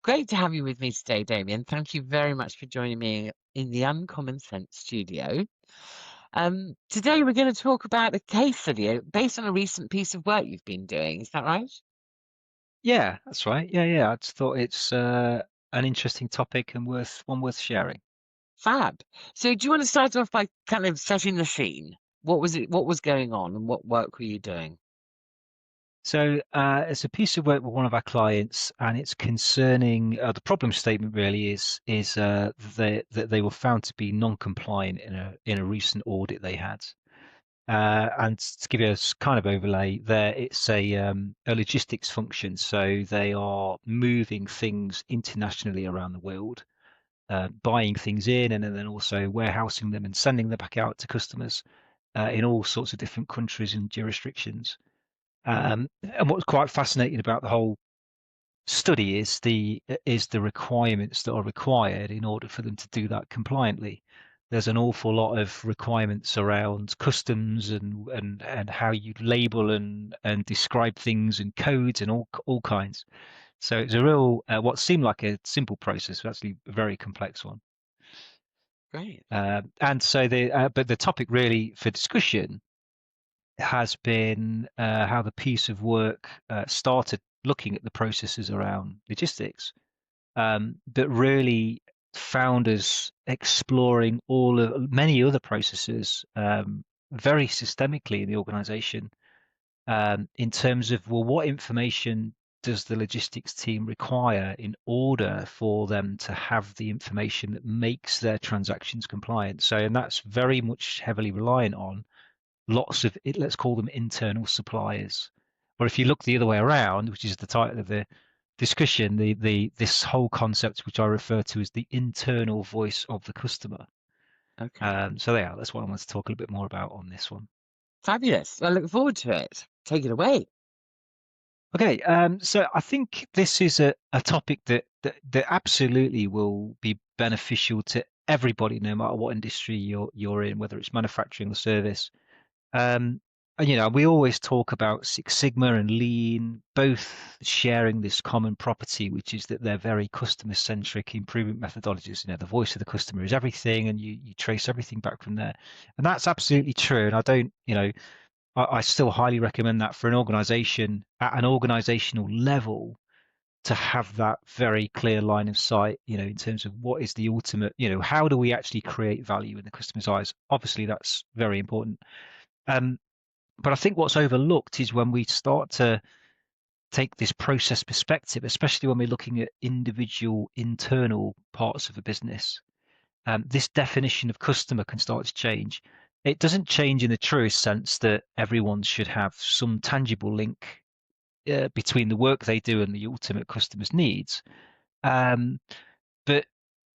Great to have you with me today, Damion. Thank you very much for joining me in the Uncommon Sense studio. Today we're going to talk about a case study based on a recent piece of work you've been doing. Is that right? Yeah, that's right. Yeah. I just thought it's an interesting topic and worth sharing. Fab. So do you want to start off by kind of setting the scene? What was it? What was going on, and what work were you doing? So it's a piece of work with one of our clients, and it's concerning the problem statement. Really is that they were found to be non-compliant in a recent audit they had. And to give you a kind of overlay, there it's a logistics function. So they are moving things internationally around the world, buying things in and then also warehousing them and sending them back out to customers in all sorts of different countries and jurisdictions. And what's quite fascinating about the whole study is the requirements that are required in order for them to do that compliantly. There's an awful lot of requirements around customs and how you label and describe things and codes and all kinds. So it's a real what seemed like a simple process, but actually a very complex one. Great. And so but the topic really for discussion has been how the piece of work started looking at the processes around logistics, but really found us exploring many other processes very systemically in the organization, in terms of, well, what information does the logistics team require in order for them to have the information that makes their transactions compliant? So, and that's very much heavily reliant on lots of it, let's call them internal suppliers. Or if you look the other way around, which is the title of the discussion, the this whole concept, which I refer to as the internal voice of the customer. Okay. So yeah, that's what I want to talk a little bit more about on this one. Fabulous. I look forward to it. Take it away. Okay, so I think this is a topic that absolutely will be beneficial to everybody, no matter what industry you're in, whether it's manufacturing or service. Um, and we always talk about Six Sigma and Lean, both sharing this common property, which is that they're very customer-centric improvement methodologies. The voice of the customer is everything, and you trace everything back from there. And that's absolutely true. And I don't, I still highly recommend that for an organization at an organizational level to have that very clear line of sight, in terms of what is the ultimate, how do we actually create value in the customer's eyes? Obviously, that's very important. Um, but I think what's overlooked is when we start to take this process perspective, especially when we're looking at individual internal parts of a business, this definition of customer can start to change. It doesn't change in the truest sense that everyone should have some tangible link between the work they do and the ultimate customer's needs. Um, but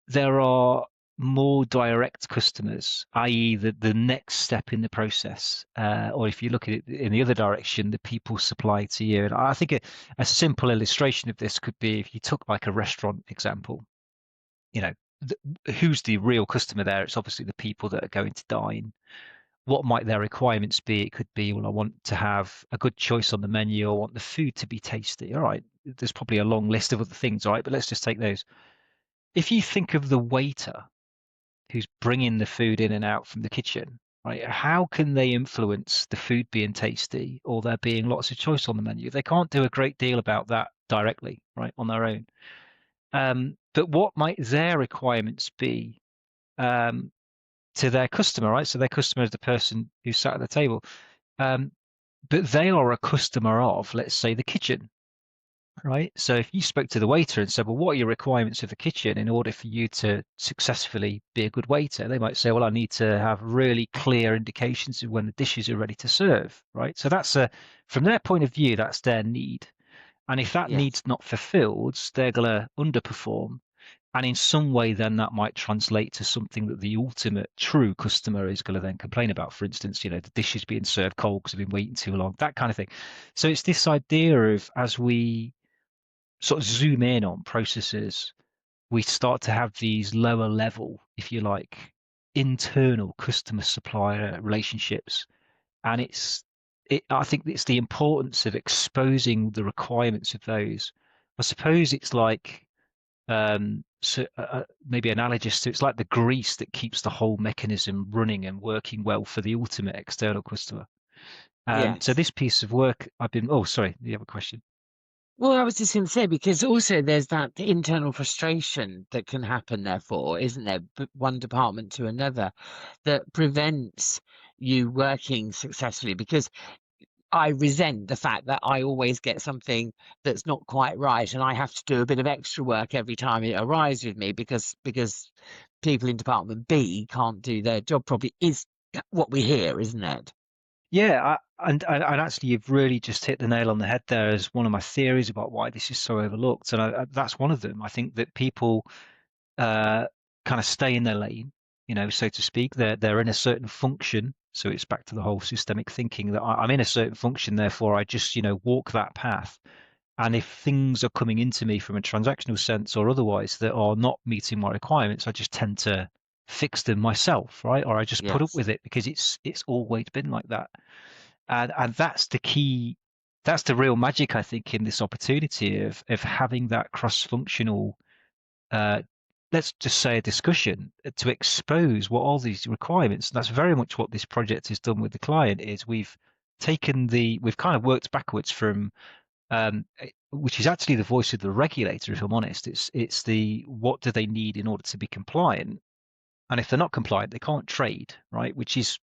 there are more direct customers, i.e., the next step in the process, or if you look at it in the other direction, the people supply to you. And I think a simple illustration of this could be if you took like a restaurant example, you know, who's the real customer there? It's obviously the people that are going to dine. What might their requirements be? It could be, well, I want to have a good choice on the menu. I want the food to be tasty. All right, there's probably a long list of other things, all right, but let's just take those. If you think of the waiter who's bringing the food in and out from the kitchen, right? How can they influence the food being tasty or there being lots of choice on the menu? They can't do a great deal about that directly, right, on their own. But what might their requirements be um, to their customer, right? So their customer is the person who sat at the table. Um, but they are a customer of, let's say, the kitchen, right? So if you spoke to the waiter and said, well, what are your requirements of the kitchen in order for you to successfully be a good waiter? They might say, well, I need to have really clear indications of when the dishes are ready to serve, right? So from their point of view, that's their need. And if that Yes. need's not fulfilled, they're going to underperform. And in some way, then that might translate to something that the ultimate true customer is going to then complain about. For instance, the dishes being served cold because they've been waiting too long, that kind of thing. So it's this idea of, as we sort of zoom in on processes, we start to have these lower level, if you like, internal customer supplier relationships. And I think it's the importance of exposing the requirements of those. I suppose it's like Maybe analogous to, it's like the grease that keeps the whole mechanism running and working well for the ultimate external customer. So Yes. this piece of work I've been, oh, sorry, you have a question? Well, I was just going to say, because also there's that internal frustration that can happen, therefore, isn't there, one department to another, that prevents you working successfully. Because I resent the fact that I always get something that's not quite right, and I have to do a bit of extra work every time it arrives with me because people in Department B can't do their job properly, is what we hear, isn't it? Yeah, and actually, you've really just hit the nail on the head there as one of my theories about why this is so overlooked, and that's one of them. I think that people uh, kind of stay in their lane, so to speak. They're in a certain function, so it's back to the whole systemic thinking that I'm in a certain function, therefore I just walk that path. And if things are coming into me from a transactional sense or otherwise that are not meeting my requirements, I just tend to fix them myself, right? Or I just put up Yes. with it because it's always been like that. And that's the key. That's the real magic, I think, in this opportunity of having that cross-functional, uh, let's just say, a discussion to expose what all these requirements. And that's very much what this project has done with the client. Is we've kind of worked backwards from, which is actually the voice of the regulator, if I'm honest. It's the what do they need in order to be compliant, and if they're not compliant, they can't trade, right? Which is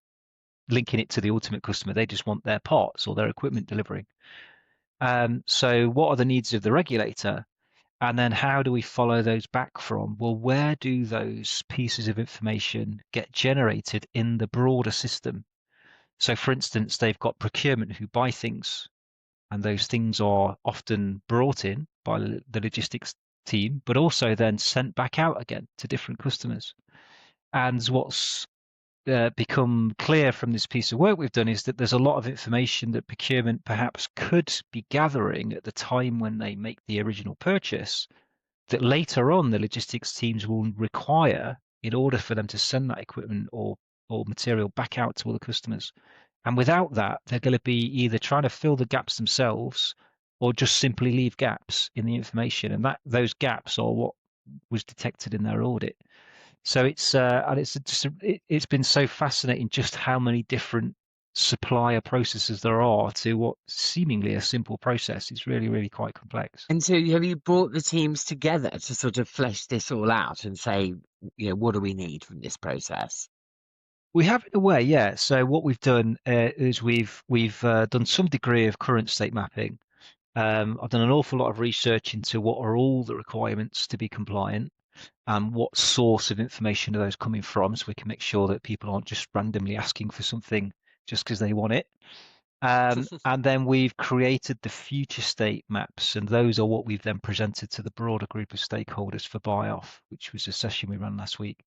linking it to the ultimate customer. They just want their parts or their equipment delivering. So what are the needs of the regulator? And then how do we follow those back from? Well, where do those pieces of information get generated in the broader system? So, for instance, they've got procurement who buy things, and those things are often brought in by the logistics team, but also then sent back out again to different customers. And what's become clear from this piece of work we've done is that there's a lot of information that procurement perhaps could be gathering at the time when they make the original purchase that later on the logistics teams will require in order for them to send that equipment or material back out to all the customers. And without that, they're going to be either trying to fill the gaps themselves or just simply leave gaps in the information. And that those gaps are what was detected in their audit. So it's been so fascinating just how many different supplier processes there are to what seemingly a simple process. It's really, really quite complex. And so have you brought the teams together to sort of flesh this all out and say, what do we need from this process? We have in a way, yeah. So what we've done is we've done some degree of current state mapping. I've done an awful lot of research into what are all the requirements to be compliant and what source of information are those coming from, so we can make sure that people aren't just randomly asking for something just because they want it. And then we've created the future state maps, and those are what we've then presented to the broader group of stakeholders for buy-off, which was a session we ran last week.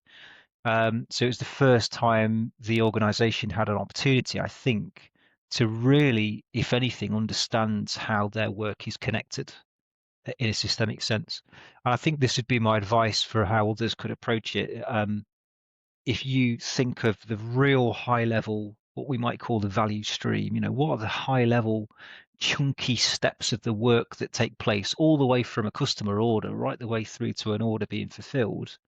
So it was the first time the organization had an opportunity, I think, to really, if anything, understand how their work is connected in a systemic sense. And I think this would be my advice for how others could approach it. If you think of the real high level, what we might call the value stream, what are the high level chunky steps of the work that take place all the way from a customer order right the way through to an order being fulfilled,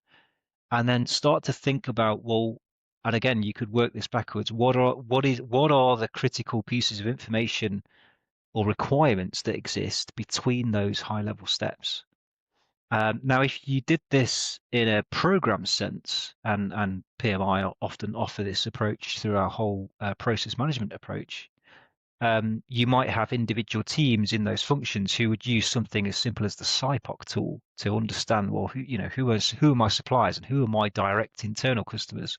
and then start to think about, well, and again, you could work this backwards. What are the critical pieces of information or requirements that exist between those high level steps? Now, if you did this in a program sense, and PMI often offer this approach through our whole process management approach, you might have individual teams in those functions who would use something as simple as the SIPOC tool to understand, well, who are my suppliers and who are my direct internal customers,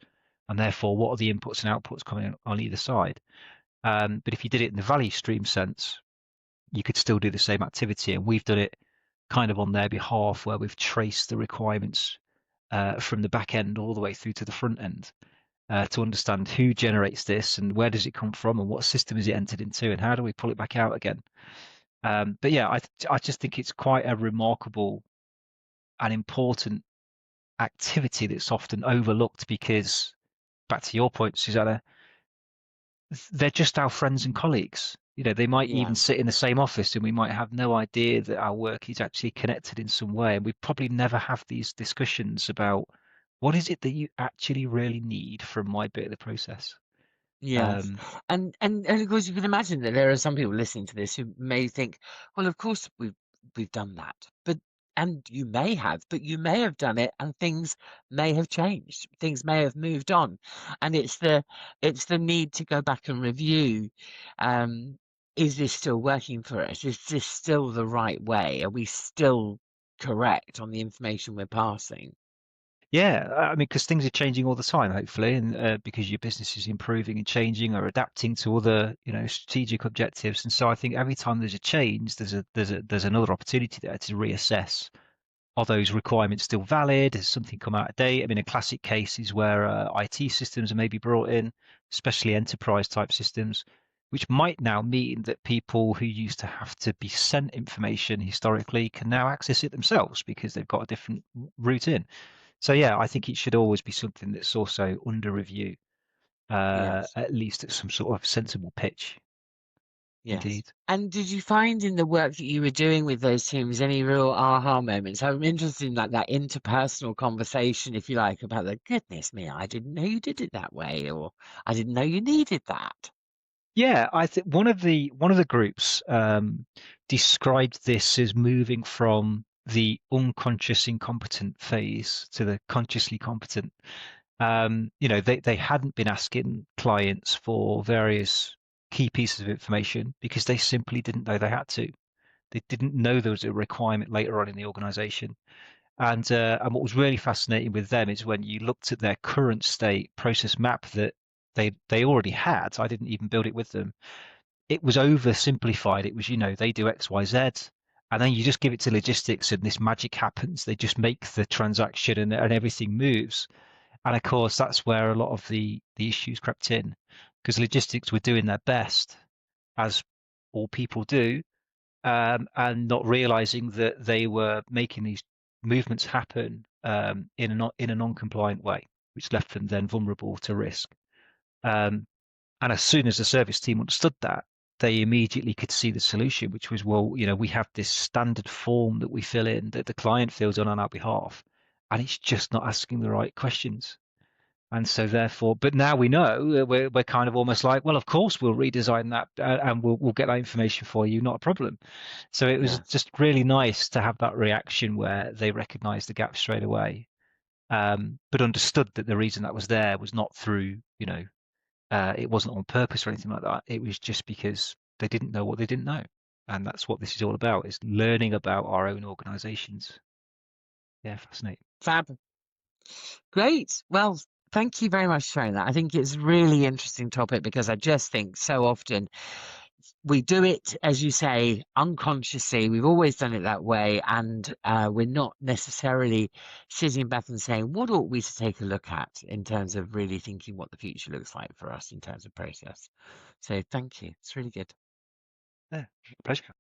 and therefore what are the inputs and outputs coming on either side. But if you did it in the value stream sense, you could still do the same activity, and we've done it kind of on their behalf, where we've traced the requirements from the back end all the way through to the front end to understand who generates this and where does it come from and what system is it entered into and how do we pull it back out again. But yeah, I just think it's quite a remarkable and important activity that's often overlooked because, back to your point, Susannah, they're just our friends and colleagues. They might Yeah. even sit in the same office and we might have no idea that our work is actually connected in some way. And we probably never have these discussions about what is it that you actually really need from my bit of the process. Yes. Um, And of course you can imagine that there are some people listening to this who may think, well, of course we've done that. But and you may have, but you may have done it and things may have changed. Things may have moved on. And it's the need to go back and review, um, is this still working for us? Is this still the right way? Are we still correct on the information we're passing? yeah, I mean, because things are changing all the time, hopefully, and because your business is improving and changing or adapting to other, strategic objectives. And so I think every time there's a change, there's another opportunity there to reassess. Are those requirements still valid? Has something come out of date? I mean, a classic case is where IT systems are maybe brought in, especially enterprise type systems, which might now mean that people who used to have to be sent information historically can now access it themselves because they've got a different route in. So yeah, I think it should always be something that's also under review, Yes. at least at some sort of sensible pitch. Yes. Indeed. And did you find in the work that you were doing with those teams any real aha moments? I'm interested in like that interpersonal conversation, if you like, about the goodness me, I didn't know you did it that way, or I didn't know you needed that. Yeah, I think one of the groups described this as moving from the unconscious incompetent phase to the consciously competent. They hadn't been asking clients for various key pieces of information because they simply didn't know they had to. They didn't know there was a requirement later on in the organization. And what was really fascinating with them is when you looked at their current state process map that they already had. I didn't even build it with them. It was oversimplified. It was, they do X, Y, Z, and then you just give it to logistics and this magic happens. They just make the transaction and everything moves. And of course, that's where a lot of the issues crept in because logistics were doing their best, as all people do, and not realizing that they were making these movements happen in a non-compliant way, which left them then vulnerable to risk. Um, and as soon as the service team understood that, they immediately could see the solution, which was, well, we have this standard form that we fill in that the client fills in on our behalf, and it's just not asking the right questions. And so therefore, but now we know we're kind of almost like, well, of course we'll redesign that and we'll get that information for you, not a problem. So it was Yes. just really nice to have that reaction where they recognized the gap straight away, but understood that the reason that was there was not through, it wasn't on purpose or anything like that. It was just because they didn't know what they didn't know. And that's what this is all about, is learning about our own organizations. Yeah, fascinating. Fab. Great. Well, thank you very much for sharing that. I think it's a really interesting topic because I just think so often we do it, as you say, unconsciously. We've always done it that way, and we're not necessarily sitting back and saying, what ought we to take a look at in terms of really thinking what the future looks like for us in terms of process. So thank you. It's really good. Yeah, pleasure.